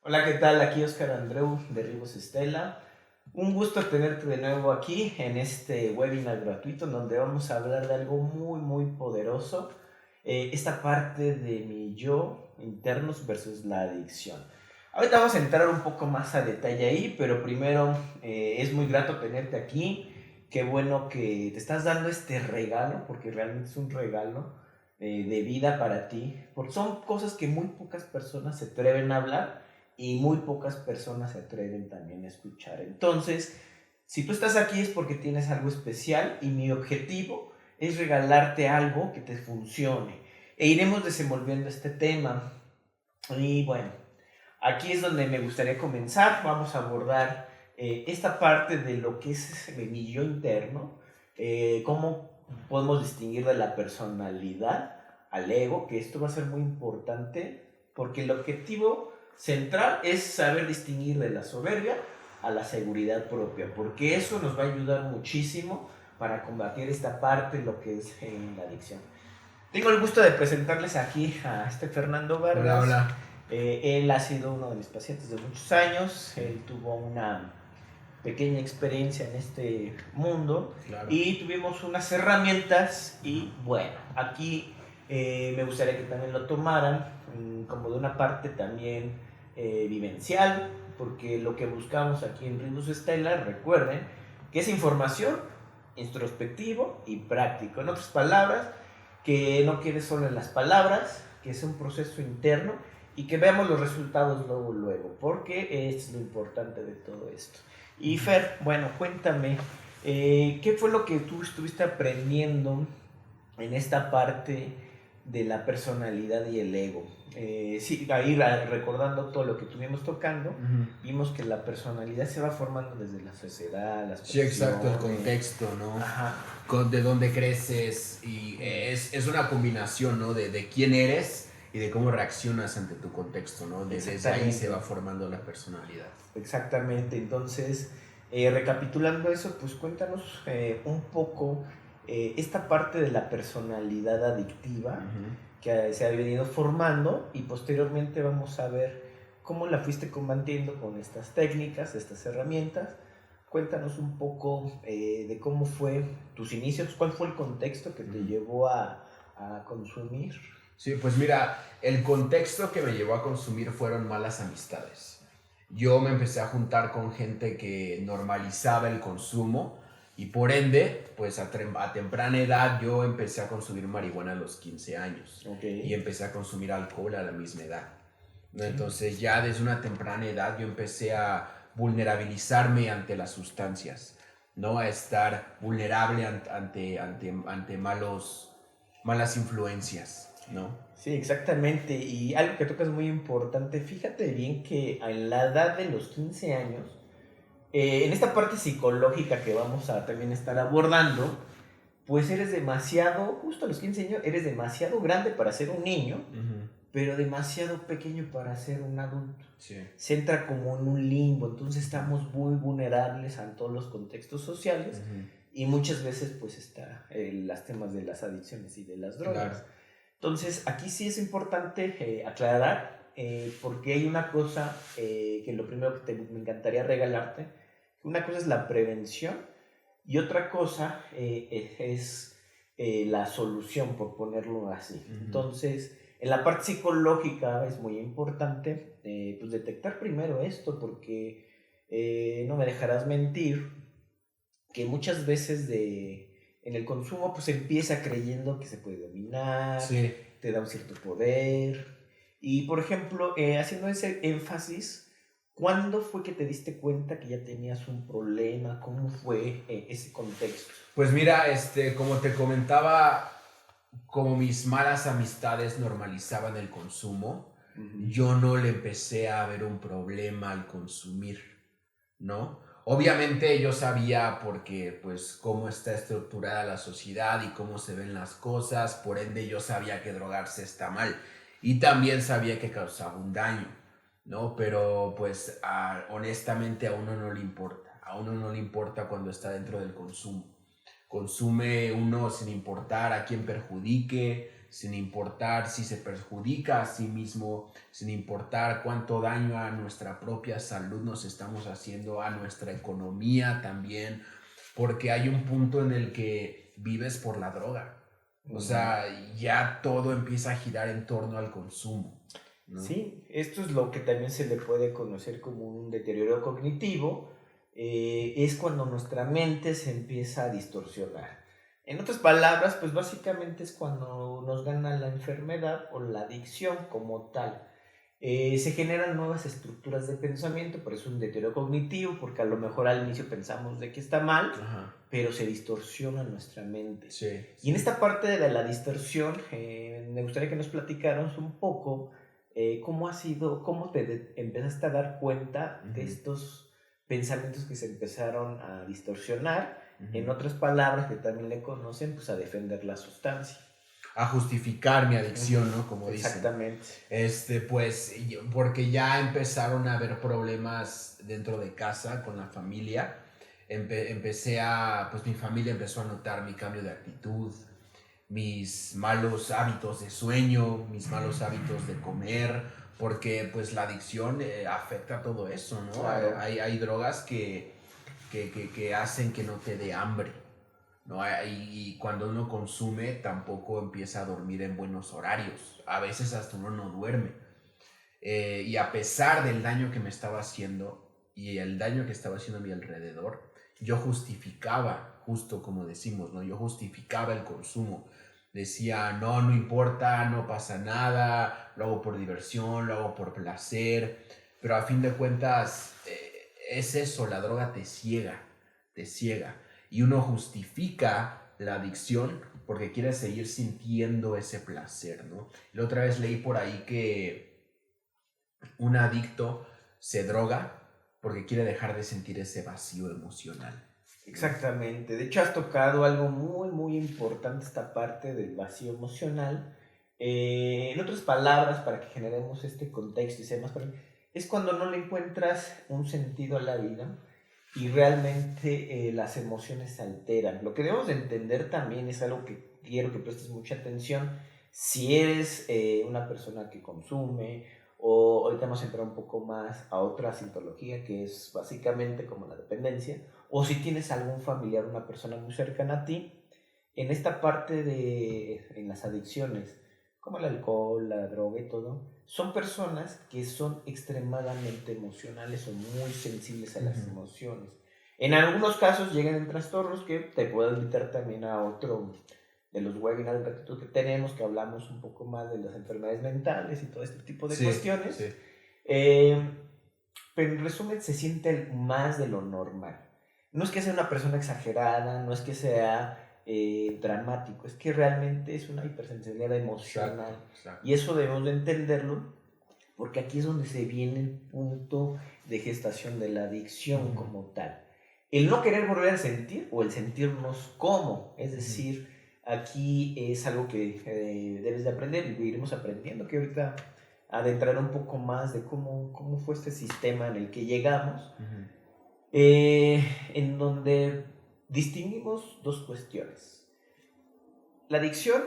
Hola, ¿qué tal? Aquí Oscar Andreu de Ribos Estela. Un gusto tenerte de nuevo aquí en este webinar gratuito en donde vamos a hablar de algo muy poderoso. Esta parte de mi yo internos versus la adicción. Ahorita vamos a entrar un poco más a detalle ahí, pero primero es muy grato tenerte aquí. Qué bueno que te estás dando este regalo, porque realmente es un regalo de vida para ti, porque son cosas que muy pocas personas se atreven a hablar y muy pocas personas se atreven también a escuchar. Entonces, si tú estás aquí es porque tienes algo especial y mi objetivo es regalarte algo que te funcione. E iremos desenvolviendo este tema. Y bueno, aquí es donde me gustaría comenzar. Vamos a abordar esta parte de lo que es mi yo interno, cómo podemos distinguir de la personalidad al ego, que esto va a ser muy importante porque el objetivo central es saber distinguir de la soberbia a la seguridad propia, porque eso nos va a ayudar muchísimo para combatir esta parte, lo que es la adicción. Tengo el gusto de presentarles aquí a este Fernando Hola, Vargas. hola. Él ha sido uno de mis pacientes de muchos años. Él tuvo una pequeña experiencia en este mundo Claro. y tuvimos unas herramientas y bueno, aquí me gustaría que también lo tomaran como de una parte también vivencial, porque lo que buscamos aquí en Rinus Stella, recuerden que es información, introspectivo y práctico. En otras palabras, que no quede solo en las palabras, que es un proceso interno y que veamos los resultados luego, porque es lo importante de todo esto. Y Fer, bueno, cuéntame, ¿qué fue lo que tú estuviste aprendiendo en esta parte de la personalidad y el ego? Sí, ahí recordando todo lo que estuvimos tocando, vimos que la personalidad se va formando desde la sociedad, las Sí, exacto, el presiones. contexto, ¿no? Ajá. De dónde creces y es una combinación, ¿no? De quién eres y de cómo reaccionas ante tu contexto, ¿no? Desde ahí se va formando la personalidad. Exactamente, entonces, recapitulando eso, pues cuéntanos un poco esta parte de la personalidad adictiva que se ha venido formando y posteriormente vamos a ver cómo la fuiste combatiendo con estas técnicas, estas herramientas. Cuéntanos un poco de cómo fue tus inicios, cuál fue el contexto que te llevó a consumir. Sí, pues mira, el contexto que me llevó a consumir fueron malas amistades. Yo me empecé a juntar con gente que normalizaba el consumo y por ende, pues a temprana edad yo empecé a consumir marihuana a los 15 años. Okay. Y empecé a consumir alcohol a la misma edad, ¿no? Sí. Entonces ya desde una temprana edad yo empecé a vulnerabilizarme ante las sustancias, ¿no? A estar vulnerable ante malas influencias, ¿no? Sí, exactamente. Y algo que tocas muy importante, fíjate bien que a la edad de los 15 años, en esta parte psicológica que vamos a también estar abordando, pues eres demasiado, justo a los 15 años, eres demasiado grande para ser un niño, pero demasiado pequeño para ser un adulto. Sí. Se entra como en un limbo, entonces estamos muy vulnerables a todos los contextos sociales y muchas veces pues está las temas de las adicciones y de las drogas. Claro. Entonces, aquí sí es importante aclarar, porque hay una cosa que lo primero que me encantaría regalarte, una cosa es la prevención y otra cosa es la solución, por ponerlo así. Entonces, en la parte psicológica es muy importante pues detectar primero esto, porque no me dejarás mentir que muchas veces en el consumo pues empieza creyendo que se puede dominar, sí, te da un cierto poder. Y por ejemplo, haciendo ese énfasis, ¿cuándo fue que te diste cuenta que ya tenías un problema? ¿Cómo fue ese contexto? Pues mira, como te comentaba, como mis malas amistades normalizaban el consumo, yo no le empecé a ver un problema al consumir, ¿no? Obviamente yo sabía porque pues cómo está estructurada la sociedad y cómo se ven las cosas, por ende yo sabía que drogarse está mal y también sabía que causaba un daño, ¿no? Pero pues honestamente a uno no le importa cuando está dentro del consumo. Consume uno sin importar a quién perjudique, sin importar si se perjudica a sí mismo, sin importar cuánto daño a nuestra propia salud nos estamos haciendo, a nuestra economía también, porque hay un punto en el que vives por la droga. O sea, ya todo empieza a girar en torno al consumo, ¿no? Sí, esto es lo que también se le puede conocer como un deterioro cognitivo. Es cuando nuestra mente se empieza a distorsionar. En otras palabras, pues básicamente es cuando nos gana la enfermedad o la adicción como tal. Se generan nuevas estructuras de pensamiento, por eso es un deterioro cognitivo, porque a lo mejor al inicio pensamos de que está mal, Ajá. pero se distorsiona nuestra mente. Sí, Y en esta parte de la distorsión, me gustaría que nos platicaras un poco cómo ha sido, cómo te empezaste a dar cuenta de estos pensamientos que se empezaron a distorsionar, en otras palabras que también le conocen, pues a defender la sustancia. A justificar mi adicción, ¿no? Como dicen. Exactamente. Pues, porque ya empezaron a haber problemas dentro de casa con la familia. Pues mi familia empezó a notar mi cambio de actitud, mis malos hábitos de sueño, mis malos hábitos de comer, porque pues la adicción afecta todo eso, ¿no? Claro. Hay drogas que hacen que no te dé hambre, ¿no? Y cuando uno consume tampoco empieza a dormir en buenos horarios, a veces hasta uno no duerme. Y a pesar del daño que me estaba haciendo y el daño que estaba haciendo a mi alrededor, yo justificaba, justo como decimos, ¿no? Yo justificaba el consumo. Decía, no, no importa, no pasa nada, lo hago por diversión, lo hago por placer, pero a fin de cuentas es eso, la droga te ciega, te ciega. Y uno justifica la adicción porque quiere seguir sintiendo ese placer, ¿no? La otra vez leí por ahí que un adicto se droga porque quiere dejar de sentir ese vacío emocional. Exactamente. De hecho, has tocado algo muy, muy importante, esta parte del vacío emocional. En otras palabras, para que generemos este contexto y sea más claro, es cuando no le encuentras un sentido a la vida y realmente las emociones se alteran. Lo que debemos de entender también es algo que quiero que prestes mucha atención. Si eres una persona que consume, o ahorita vamos a entrar un poco más a otra sintomatología que es básicamente como la dependencia, o si tienes algún familiar, una persona muy cercana a ti, en esta parte en las adicciones, como el alcohol, la droga y todo, son personas que son extremadamente emocionales o muy sensibles a las emociones. En algunos casos llegan en trastornos que te puedo invitar también a otro de los webinars de gratitud que tenemos, que hablamos un poco más de las enfermedades mentales y todo este tipo de cuestiones. Sí. Pero en resumen se siente más de lo normal. No es que sea una persona exagerada, no es que sea dramático, es que realmente es una hipersensibilidad emocional. Exacto. Y eso debemos de entenderlo, porque aquí es donde se viene el punto de gestación de la adicción como tal. El no querer volver a sentir o el sentirnos como, es decir, aquí es algo que debes de aprender y lo iremos aprendiendo, que ahorita adentrar un poco más de cómo fue este sistema en el que llegamos, en donde distinguimos dos cuestiones. La adicción,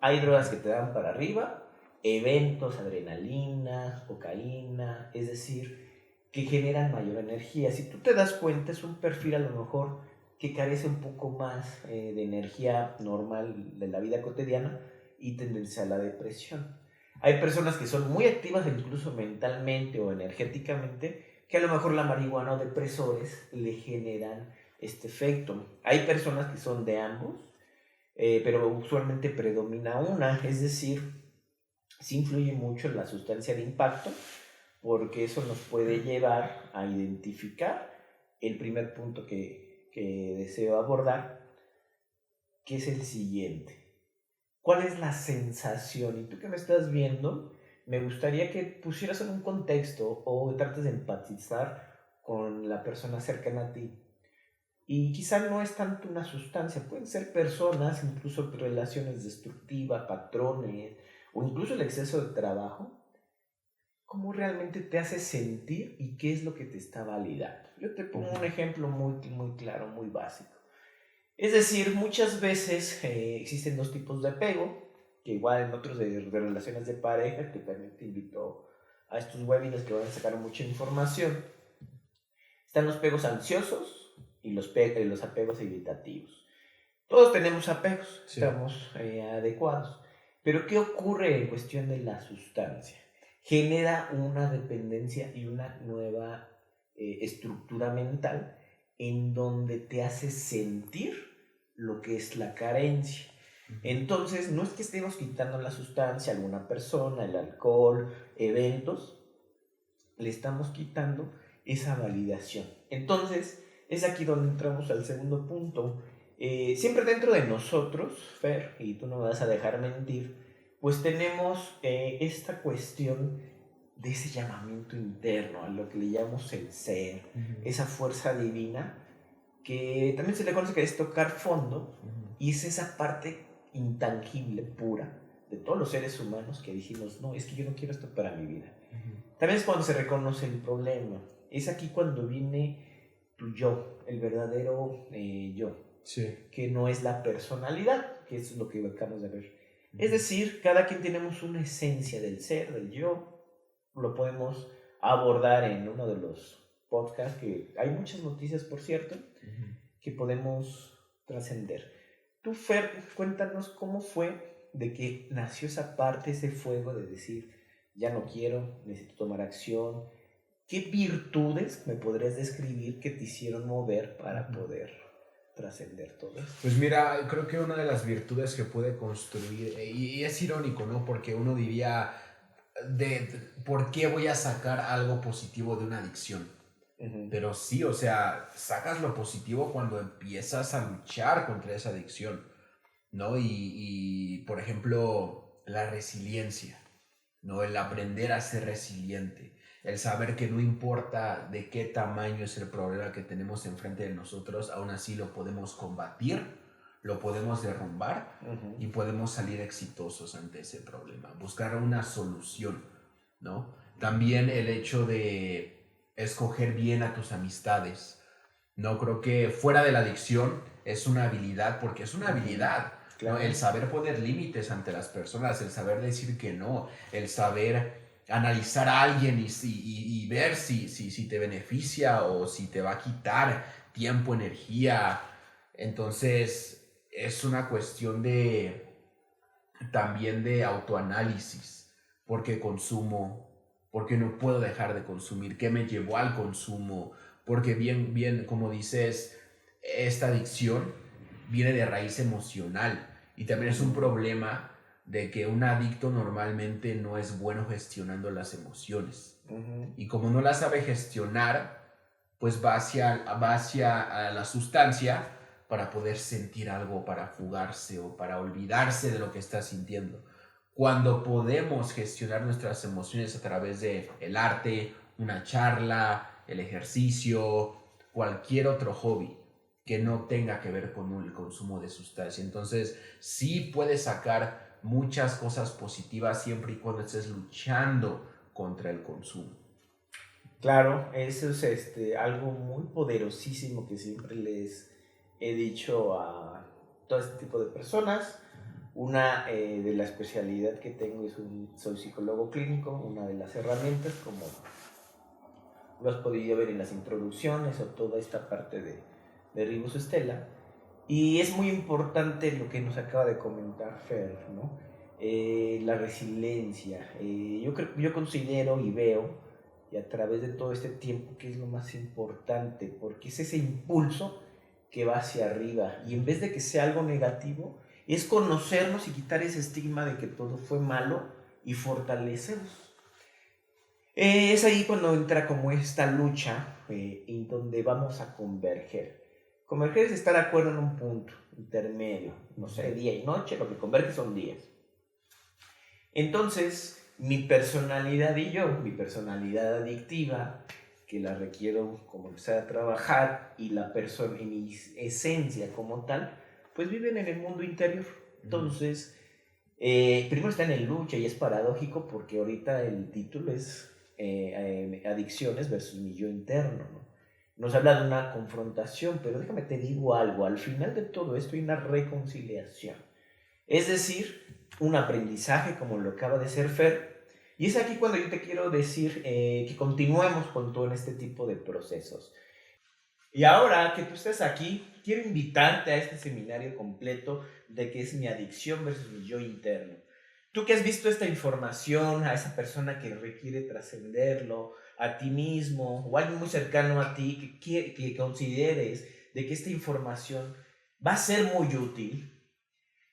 hay drogas que te dan para arriba, eventos, adrenalina, cocaína, es decir, que generan mayor energía. Si tú te das cuenta, es un perfil a lo mejor que carece un poco más de energía normal de la vida cotidiana y tendencia a la depresión. Hay personas que son muy activas incluso mentalmente o energéticamente, que a lo mejor la marihuana o depresores le generan este efecto. Hay personas que son de ambos, pero usualmente predomina una, es decir, sí influye mucho en la sustancia de impacto, porque eso nos puede llevar a identificar el primer punto que deseo abordar, que es el siguiente. ¿Cuál es la sensación? Y tú que me estás viendo, me gustaría que pusieras en un contexto o trates de empatizar con la persona cercana a ti. Y quizá no es tanto una sustancia, pueden ser personas, incluso relaciones destructivas, patrones, o incluso el exceso de trabajo. ¿Cómo realmente te hace sentir y qué es lo que te está validando? Yo te pongo un ejemplo muy claro, muy básico. Es decir, muchas veces existen dos tipos de apego. que igual en otros de relaciones de pareja, que también te invito a estos webinars que van a sacar mucha información. Están los apegos ansiosos y los apegos evitativos. Todos tenemos apegos, Sí. estamos adecuados. Pero ¿qué ocurre en cuestión de la sustancia? Genera una dependencia y una nueva estructura mental en donde te hace sentir lo que es la carencia. Entonces, no es que estemos quitando la sustancia a alguna persona, el alcohol, eventos, le estamos quitando esa validación. Entonces, es aquí donde entramos al segundo punto. Siempre dentro de nosotros, Fer, y tú no me vas a dejar mentir, pues tenemos esta cuestión de ese llamamiento interno, a lo que le llamamos el ser, esa fuerza divina, que también se le conoce que es tocar fondo, y es esa parte intangible, pura, de todos los seres humanos que dijimos, no, es que yo no quiero esto para mi vida. También es cuando se reconoce el problema. Es aquí cuando viene tu yo, el verdadero yo, Sí. que no es la personalidad, que es lo que acabamos de ver. Es decir, cada quien tenemos una esencia del ser, del yo. Lo podemos abordar en uno de los podcasts, que hay muchas noticias, por cierto, que podemos trascender. Tú, Fer, cuéntanos cómo fue de que nació esa parte, ese fuego de decir, ya no quiero, necesito tomar acción. ¿Qué virtudes me podrías describir que te hicieron mover para poder trascender todo esto? Pues mira, creo que una de las virtudes que pude construir, y es irónico, ¿no? Porque uno diría, ¿por qué voy a sacar algo positivo de una adicción? Pero sí, o sea, sacas lo positivo cuando empiezas a luchar contra esa adicción, ¿no? Y por ejemplo, la resiliencia, ¿no? El aprender a ser resiliente, el saber que no importa de qué tamaño es el problema que tenemos enfrente de nosotros, aún así lo podemos combatir, lo podemos derrumbar y podemos salir exitosos ante ese problema, buscar una solución, ¿no? También el hecho de escoger bien a tus amistades. No creo que fuera de la adicción es una habilidad, porque es una habilidad, Claro. ¿no? El saber poner límites ante las personas, el saber decir que no, el saber analizar a alguien y ver si te beneficia o si te va a quitar tiempo, energía. Entonces es una cuestión también de autoanálisis, porque consumo, porque no puedo dejar de consumir, qué me llevó al consumo, porque bien, como dices, esta adicción viene de raíz emocional y también es un problema de que un adicto normalmente no es bueno gestionando las emociones y como no las sabe gestionar, pues va hacia la sustancia para poder sentir algo, para fugarse o para olvidarse de lo que está sintiendo. Cuando podemos gestionar nuestras emociones a través de el arte, una charla, el ejercicio, cualquier otro hobby que no tenga que ver con el consumo de sustancia. Entonces, sí puedes sacar muchas cosas positivas siempre y cuando estés luchando contra el consumo. Claro, eso es algo muy poderosísimo que siempre les he dicho a todo este tipo de personas. Una de la especialidad que tengo soy psicólogo clínico, una de las herramientas, como lo has podido ver en las introducciones o toda esta parte de Ribus Stella. Y es muy importante lo que nos acaba de comentar Fer, ¿no? La resiliencia. Yo considero y veo, y a través de todo este tiempo, que es lo más importante, porque es ese impulso que va hacia arriba. Y en vez de que sea algo negativo, es conocernos y quitar ese estigma de que todo fue malo y fortalecernos. Es ahí cuando entra como esta lucha en donde vamos a converger. Converger es estar de acuerdo en un punto intermedio, no sé, día y noche, lo que converge son días. Entonces, mi personalidad y yo, mi personalidad adictiva, que la requiero como empezar a trabajar, y y mi esencia como tal, pues viven en el mundo interior. Entonces, primero están en lucha, y es paradójico porque ahorita el título es adicciones versus mi yo interno, ¿no? Nos habla de una confrontación, pero déjame te digo algo, al final de todo esto hay una reconciliación. Es decir, un aprendizaje como lo acaba de ser Fer. Y es aquí cuando yo te quiero decir que continuemos con todo este tipo de procesos. Y ahora que tú estás aquí, quiero invitarte a este seminario completo de qué es mi adicción versus mi yo interno. Tú que has visto esta información, a esa persona que requiere trascenderlo, a ti mismo o a alguien muy cercano a ti que consideres de que esta información va a ser muy útil,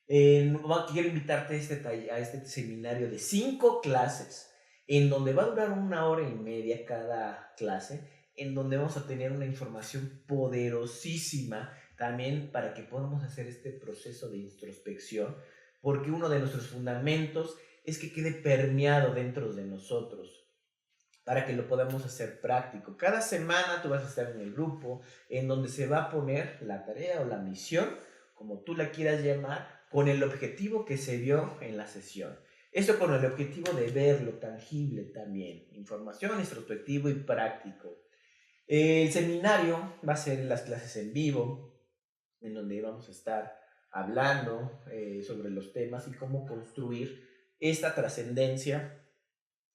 quiero invitarte a a este seminario de 5 clases, en donde va a durar 1 hora y media cada clase, en donde vamos a tener una información poderosísima también para que podamos hacer este proceso de introspección, porque uno de nuestros fundamentos es que quede permeado dentro de nosotros para que lo podamos hacer práctico. Cada semana tú vas a estar en el grupo en donde se va a poner la tarea o la misión, como tú la quieras llamar, con el objetivo que se vio en la sesión. Esto con el objetivo de verlo tangible también, información, introspectivo y práctico. El seminario va a ser las clases en vivo, en donde vamos a estar hablando sobre los temas y cómo construir esta trascendencia,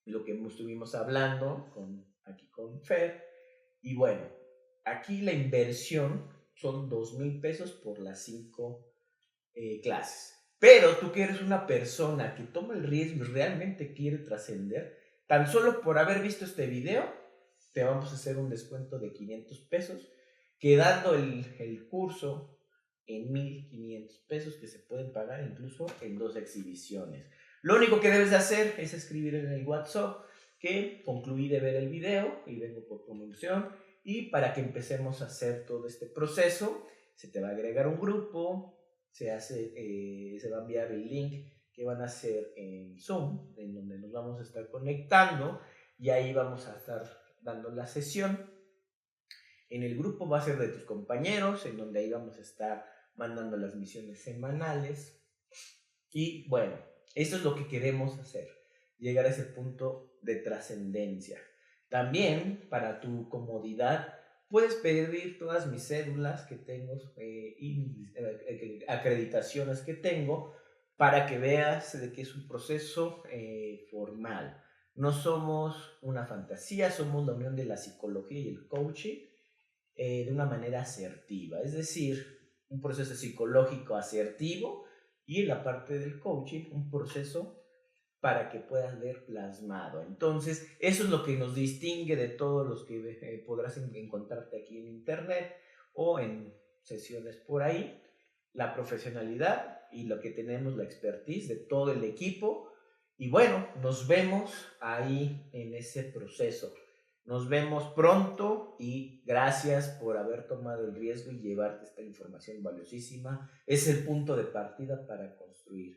lo que estuvimos hablando aquí con Fer. Y bueno, aquí la inversión son 2,000 pesos por las 5 clases. Pero tú que eres una persona que toma el riesgo y realmente quiere trascender, tan solo por haber visto este video, te vamos a hacer un descuento de 500 pesos, quedando el curso en 1,500 pesos que se pueden pagar incluso en 2 exhibiciones. Lo único que debes de hacer es escribir en el WhatsApp que concluí de ver el video y vengo por promoción, y para que empecemos a hacer todo este proceso, se te va a agregar un grupo, se va a enviar el link que van a hacer en Zoom, en donde nos vamos a estar conectando, y ahí vamos a estar dando la sesión. En el grupo va a ser de tus compañeros, en donde ahí vamos a estar mandando las misiones semanales. Y bueno, esto es lo que queremos hacer, llegar a ese punto de trascendencia. También, para tu comodidad, puedes pedir todas mis cédulas que tengo y acreditaciones que tengo para que veas de que es un proceso formal. No somos una fantasía, somos la unión de la psicología y el coaching de una manera asertiva. Es decir, un proceso psicológico asertivo y en la parte del coaching un proceso para que puedas ver plasmado. Entonces, eso es lo que nos distingue de todos los que podrás encontrarte aquí en internet o en sesiones por ahí, la profesionalidad y lo que tenemos, la expertise de todo el equipo. Y bueno, nos vemos ahí en ese proceso. Nos vemos pronto y gracias por haber tomado el riesgo y llevarte esta información valiosísima. Es el punto de partida para construir.